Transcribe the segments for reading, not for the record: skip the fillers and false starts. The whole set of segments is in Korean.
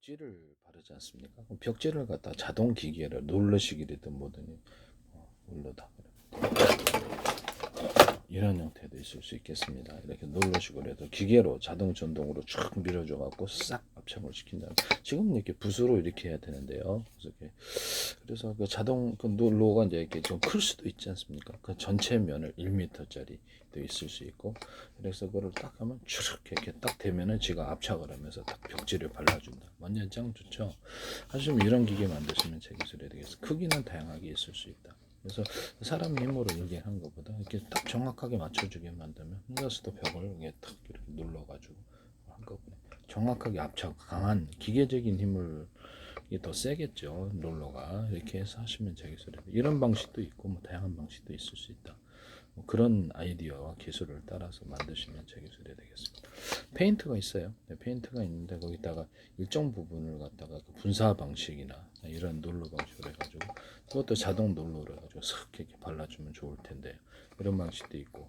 벽지를 바르지 않습니까? 그럼 벽지를 갖다 자동 기계를 눌러시기든 뭐든 눌러다 이런 형태도 있을 수 있겠습니다. 이렇게 눌러시고 그래도 기계로 자동 전동으로 쫙 밀어줘 갖고 싹 압착을 시킨다. 지금 이렇게 붓으로 이렇게 해야 되는데요. 그래서 그 자동 그 롤러가 이제 이렇게 좀 클 수도 있지 않습니까? 그 전체 면을 1m짜리도 있을 수 있고, 그래서 그걸 딱 하면 추르 이렇게 딱 되면은 지가 압착을 하면서 딱 벽지를 발라준다. 완전 짱 좋죠. 하시면 이런 기계 만드시면 제 기술이 되겠어. 크기는 다양하게 있을 수 있다. 그래서 사람 힘으로 이렇게 한 것보다 이렇게 딱 정확하게 맞춰주게 만들면 혼자서도 벽을 이렇게 탁 이렇게 눌러가지고 한꺼번에 정확하게 압착, 강한 기계적인 힘을 이게 더 세겠죠. 롤러가 이렇게 해서 하시면 되겠어요. 이런 방식도 있고 뭐 다양한 방식도 있을 수 있다. 뭐 그런 아이디어와 기술을 따라서 만드시면 제 기술이 되겠습니다. 페인트가 있어요. 네, 페인트가 있는데 거기다가 일정 부분을 갖다가 그 분사 방식이나 이런 롤러 방식으로 해가지고 그것도 자동 롤러로 해가지고 슥 이렇게 발라주면 좋을 텐데 이런 방식도 있고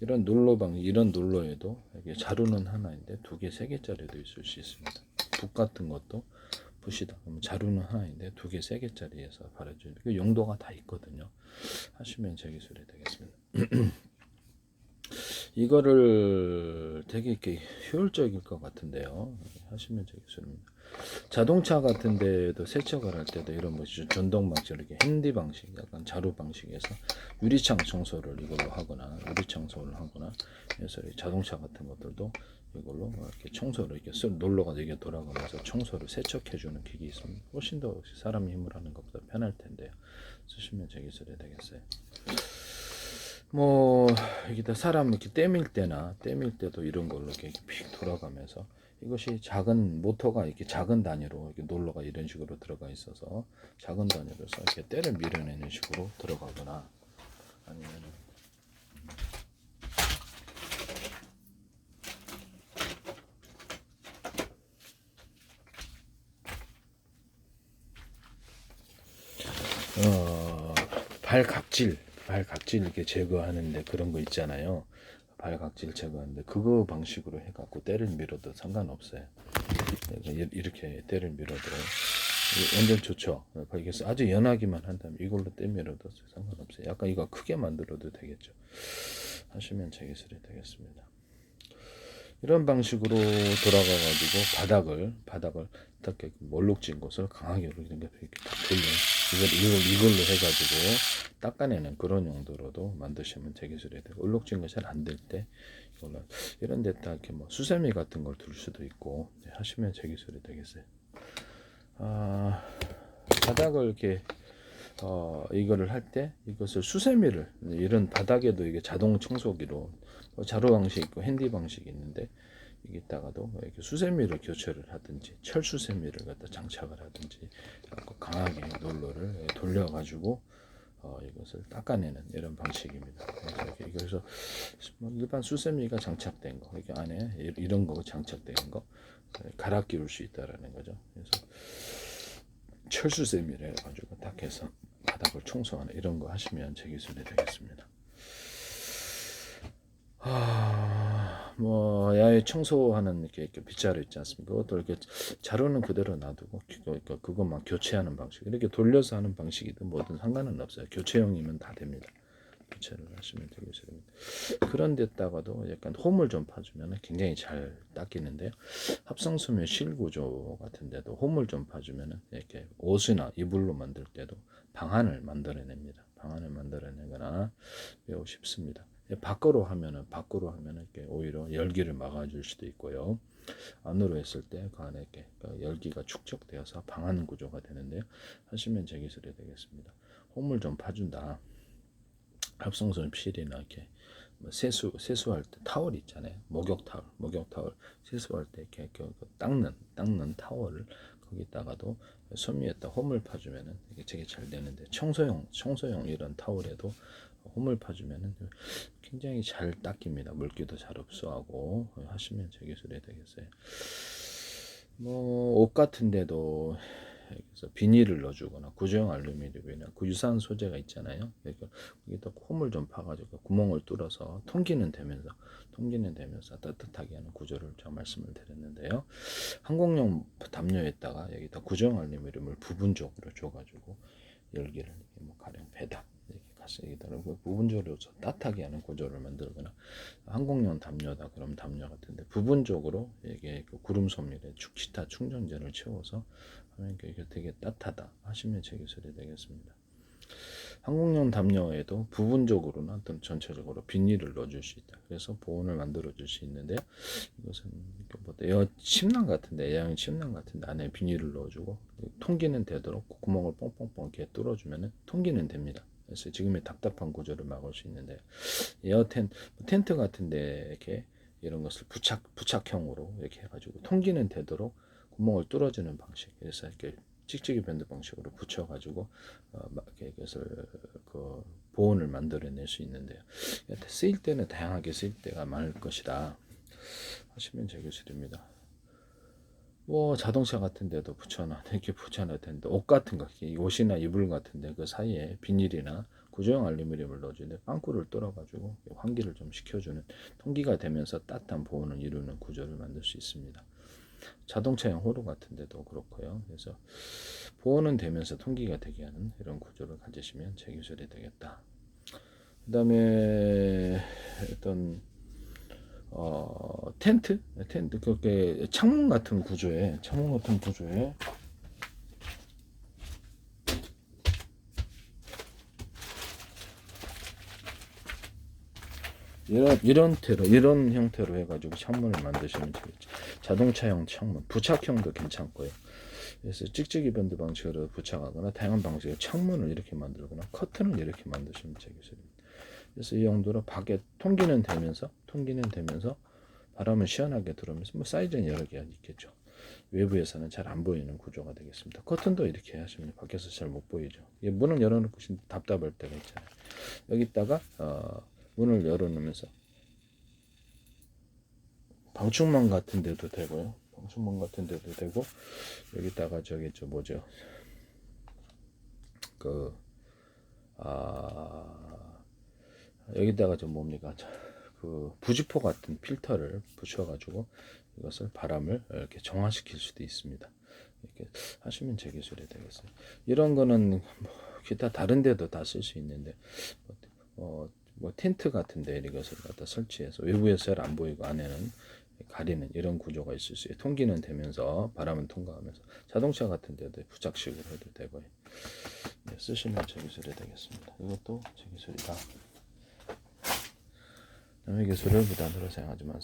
이런 롤러 방식 이런 롤러에도 이게 자루는 하나인데 두 개, 세 개짜리도 있을 수 있습니다. 붓 같은 것도 붓이다. 그러면 자루는 하나인데 두 개, 세 개짜리에서 바르죠. 그 용도가 다 있거든요. 하시면 제 기술이 되겠습니다. 이거를 되게 이렇게 효율적일 것 같은데요. 하시면 제 기술입니다. 자동차 같은 데도 세척을 할 때도 이런 뭐 전동 방식 이렇게 핸디 방식 약간 자루 방식에서 유리창 청소를 이걸로 하거나 유리창 청소를 하거나 해서 자동차 같은 것들도 이걸로 이렇게 청소를 이렇게 놀러가 이게 돌아가면서 청소를 세척해 주는 기기 있으면 훨씬 더 사람 힘을 하는 것보다 편할 텐데요. 쓰시면 제 기술이 되겠어요. 뭐 여기다 사람 이렇게 땜일 때도 이런 걸로 이렇게 픽 돌아가면서 이것이 작은 모터가 이렇게 작은 단위로 이렇게 놀러가 이런 식으로 들어가 있어서 작은 단위로서 이렇게 때를 밀어내는 식으로 들어가거나 아니면 어, 발각질 이렇게 제거하는데 그런 거 있잖아요. 발각질 제거하는데 그거 방식으로 해갖고 때를 밀어도 상관없어요. 이렇게 때를 밀어도 완전 좋죠. 이게 아주 연하기만 한다면 이걸로 때 밀어도 상관없어요. 약간 이거 크게 만들어도 되겠죠. 하시면 제 기술이 되겠습니다. 이런 방식으로 돌아가가지고 바닥을 딱 몰록진 곳을 강하게 이렇게 딱 돌려 이걸로 해가지고 닦아내는 그런 용도로도 만드시면 제 기술이 되고 얼룩진 거 잘 안 될 때 이걸로 이런 데다 이렇게 뭐 수세미 같은 걸 둘 수도 있고 하시면 제 기술이 되겠어요. 바닥을 이렇게 이거를 할 때 이것을 수세미를 이런 바닥에도 이게 자동 청소기로 자루 방식 있고 핸디 방식이 있는데 여기다가도 이렇게 수세미를 교체를 하든지 철수세미를 갖다 장착을 하든지 강하게 롤러를 돌려가지고 이것을 닦아내는 이런 방식입니다. 그래서 일반 수세미가 장착된 거, 이렇게 안에 이런 거 장착된 거 갈아 끼울 수 있다라는 거죠. 그래서 철수세미를 해가지고 딱 해서 바닥을 청소하는 이런 거 하시면 제 기술이 되겠습니다. 뭐 야외 청소하는 이렇게 빗자루 있지 않습니까? 그것도 이렇게 자루는 그대로 놔두고 그것만 교체하는 방식 이렇게 돌려서 하는 방식이든 뭐든 상관은 없어요. 교체형이면 다 됩니다. 교체를 하시면 되겠습니다. 그런 데다가도 약간 홈을 좀 파주면 굉장히 잘 닦이는데요. 합성섬유 실구조 같은 데도 홈을 좀 파주면 이렇게 옷이나 이불로 만들 때도 방안을 만들어냅니다. 방안을 만들어내거나 매우 쉽습니다. 밖으로 하면은 이렇게 오히려 열기를 막아줄 수도 있고요. 안으로 했을 때 그 안에 이렇게 열기가 축적되어서 방안 구조가 되는데요. 하시면 제 기술이 되겠습니다. 홈을 좀 파준다. 합성섬유 필이나 이렇게 세수할 때 타월 있잖아요. 목욕 타월 세수할 때 이렇게 닦는 타월을 거기다가도 섬유에다 홈을 파주면은 이게 되게 잘 되는데 청소용 이런 타월에도 홈을 파주면은 굉장히 잘 닦입니다. 물기도 잘 흡수하고 하시면 제 기술이 되겠어요. 뭐 옷 같은데도 그래서 비닐을 넣어주거나 구조형 알루미늄이나 그 유사한 소재가 있잖아요. 그러니까 여기다 홈을 좀 파가지고 구멍을 뚫어서 통기는 되면서 따뜻하게 하는 구조를 제가 말씀을 드렸는데요. 항공용 담요에다가 여기다 구조형 알루미늄을 부분적으로 줘가지고 열기를 뭐 가령 배다 이렇게 가스에다 부분적으로 따뜻하게 하는 구조를 만들거나 항공용 담요다 그럼 담요 같은데 부분적으로 이게 그 구름 섬유에 기타 충전재를 채워서 하면 이게 되게 따뜻하다 하시면 제 기술이 되겠습니다. 항공용 담요에도 부분적으로나 어떤 전체적으로 비닐을 넣어줄 수 있다. 그래서 보온을 만들어 줄 수 있는데요. 이것은 뭐 에어 침낭 같은데 에어형 침낭 같은데 안에 비닐을 넣어주고 통기는 되도록 구멍을 뻥뻥뻥 이렇게 뚫어주면 통기는 됩니다. 그래서 지금의 답답한 구조를 막을 수 있는데 에어 텐트 같은데 이렇게 이런 것을 부착형으로 이렇게 해가지고 통기는 되도록 구멍을 뚫어주는 방식. 그래서 이렇게 찍찍이 밴드 방식으로 붙여가지고 이것을 그 보온을 만들어낼 수 있는데요. 쓰일 때는 다양하게 쓰일 때가 많을 것이다 하시면 제 기술입니다. 뭐 자동차 같은 데도 붙여놔 이렇게 붙여놔야 되는데 옷 같은 거 옷이나 이불 같은데 그 사이에 비닐이나 구조형 알루미늄을 넣어주는데 빵꾸를 뚫어가지고 환기를 좀 시켜주는 통기가 되면서 따뜻한 보온을 이루는 구조를 만들 수 있습니다. 자동차용 호루 같은 데도 그렇고요. 그래서 보온은 되면서 통기가 되게 하는 이런 구조를 가지시면 제 기술이 되겠다. 그 다음에 어떤 텐트 그게 창문 같은 구조에 이런 형태로 해가지고 창문을 만드시면 되겠죠. 자동차용 창문, 부착형도 괜찮고요. 그래서 찍찍이 밴드 방식으로 부착하거나 다양한 방식의 창문을 이렇게 만들거나 커튼을 이렇게 만드시면 되겠습니다. 그래서 이 용도로 밖에 통기는 되면서 바람은 시원하게 들어오면서 뭐 사이즈는 여러 개가 있겠죠. 외부에서는 잘 안 보이는 구조가 되겠습니다. 커튼도 이렇게 하시면 밖에서 잘 못 보이죠. 문을 열어놓고 답답할 때가 있잖아요. 여기다가 문을 열어놓으면서 방충망 같은 데도 되고요. 여기다가 여기다가 그 부직포 같은 필터를 붙여가지고 이것을 바람을 이렇게 정화시킬 수도 있습니다. 이렇게 하시면 제 기술이 되겠어요. 이런 거는 기타 다른 데도 다 쓸 수 있는데 뭐 텐트 같은데 이것을 갖다 설치해서 외부에서 잘 안 보이고 안에는 가리는 이런 구조가 있을 수 있어요. 통기는 되면서 바람은 통과하면서 자동차 같은 데도 부착식으로 해도 되고요. 네, 쓰시면 제 기술이 되겠습니다. 이것도 제 기술이다. 남의 기술을 무단으로 사용하지 마세요.